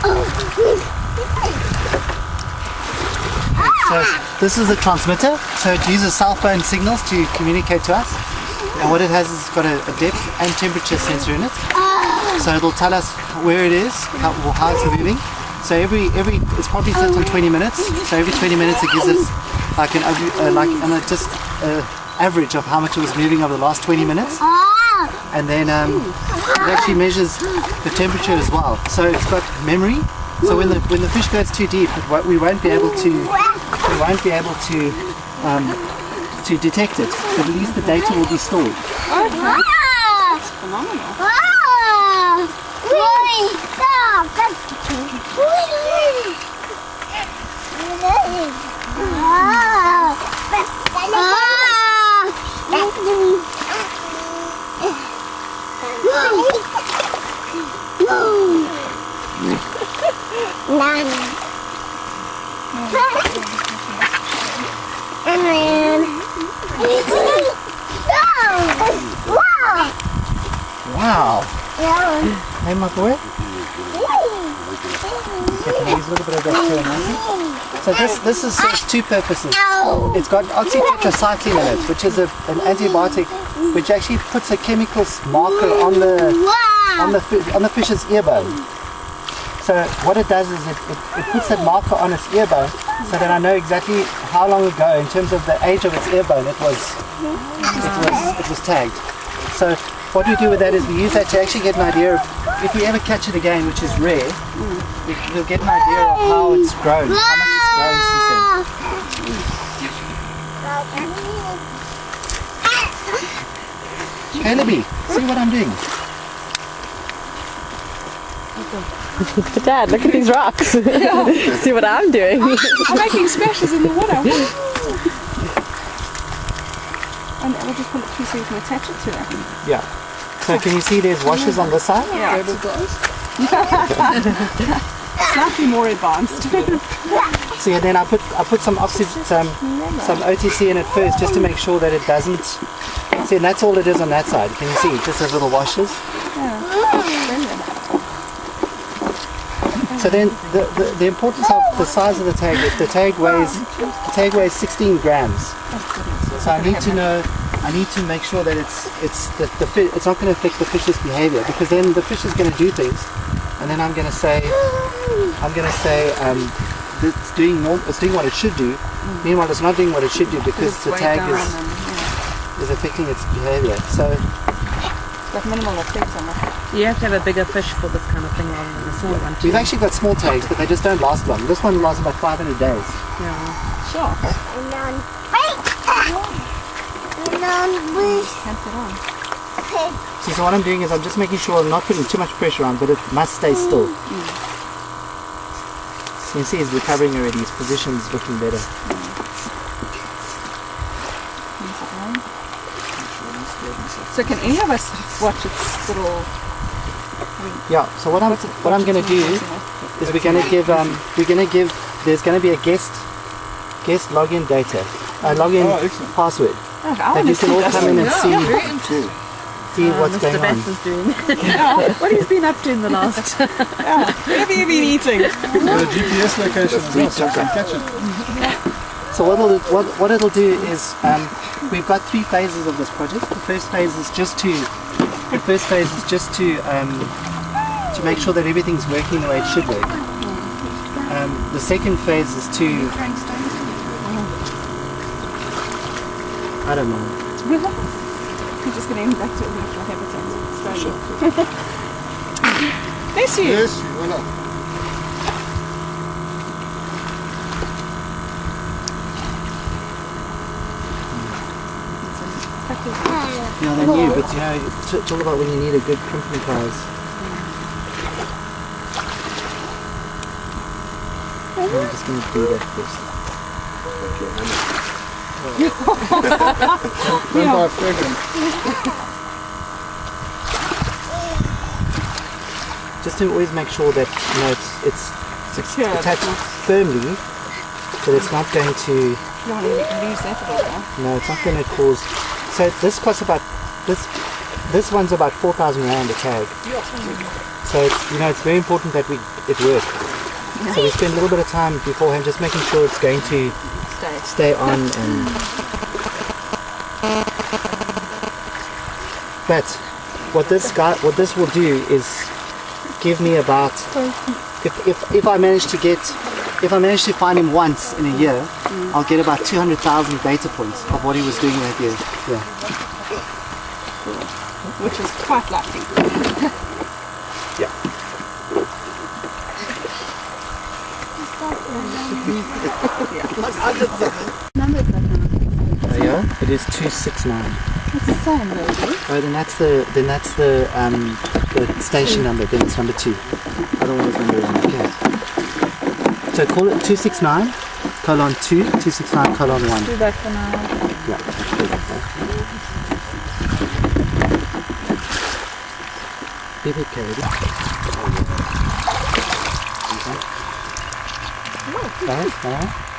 So this is a transmitter, so it uses cell phone signals to communicate to us. And what it has is it's got a depth and temperature sensor in it. So it'll tell us where it is, how it's moving. So it's probably set on 20 minutes. So every 20 minutes it gives us like an average of how much it was moving over the last 20 minutes. And then it actually measures the temperature as well. So it's got memory. So when the fish goes too deep, we won't be able to detect it. But at least the data will be stored. That's phenomenal. Wow! Hey, my boy. Okay, can I use a little bit of that too? So this serves two purposes. It's got oxytetracycline in it, which is an antibiotic which actually puts a chemical marker on the fish's ear bone. So what it does is it puts that marker on its ear bone, so that I know exactly how long ago, in terms of the age of its ear bone, it was tagged. So what we do with that is we use that to actually get an idea of, if we ever catch it again, which is rare, we'll get an idea of how it's grown, how much it's grown since then. Calebby, see what I'm doing? Dad, look at these rocks. See what I'm doing. I'm making splashes in the water. And we'll just pull it through so you can attach it to it. Yeah. So can you see there's washers on this side? Yeah. Slightly more advanced. See, and then I put some OTC in it first, just to make sure that it doesn't. See, and that's all it is on that side. Can you see? Just those little washers. Yeah. So then the importance of the size of the tag is the tag weighs 16 grams. So I need to make sure that it's not going to affect the fish's behavior, because then the fish is going to do things, and then I'm going to say it's doing what it should do. Meanwhile, it's not doing what it should do because the tag is affecting its behavior. So like minimal effect on that. You have to have a bigger fish for this kind of thing rather than a small one. We've actually got small tags, but they just don't last long. This one lasts about 500 days. Yeah. Sure. So what I'm doing is I'm just making sure I'm not putting too much pressure on, but it must stay still. You can see he's recovering already. His position's looking better. So can any of us watch its little? Yeah. So what I'm going to do is we're going to give there's going to be a guest login data, login password that you can all come in and see what's going on. Mr. Best is doing. What he's been up to in the last. What have you been eating? Got a GPS location as well, so you can catch it. So what it'll do is we've got 3 phases of this project. The first phase is just to make sure that everything's working the way it should work. The second phase is to I don't know. You're just going to back to natural habitat. Sure. Bless you. Yes, voilà. Yeah, they're new, but talk about when you need a good company prize. I'm just going to do that first. Don't buy a fragrance. Just to always make sure that it's attached firmly, that it's not going to. You don't want to lose that at all, huh? No, it's not going to cause. So this costs about this one's about 4,000 rand a tag. So So it's, you know, it's very important that it works. So we spend a little bit of time beforehand just making sure it's going to stay on. And but what this will do is give me about, if I manage to find him once in a year, I'll get about 200,000 data points of what he was doing that year. Yeah. Which is quite likely. Yeah. Yeah, it is 269. It's the same, maybe. Oh, then that's the station number. Then it's number 2. Otherwise, number 1. Okay. So call it 269 colon 2, 269 colon 1. Do that for now. Yeah. Let's do that. BBK. Okay. Alright.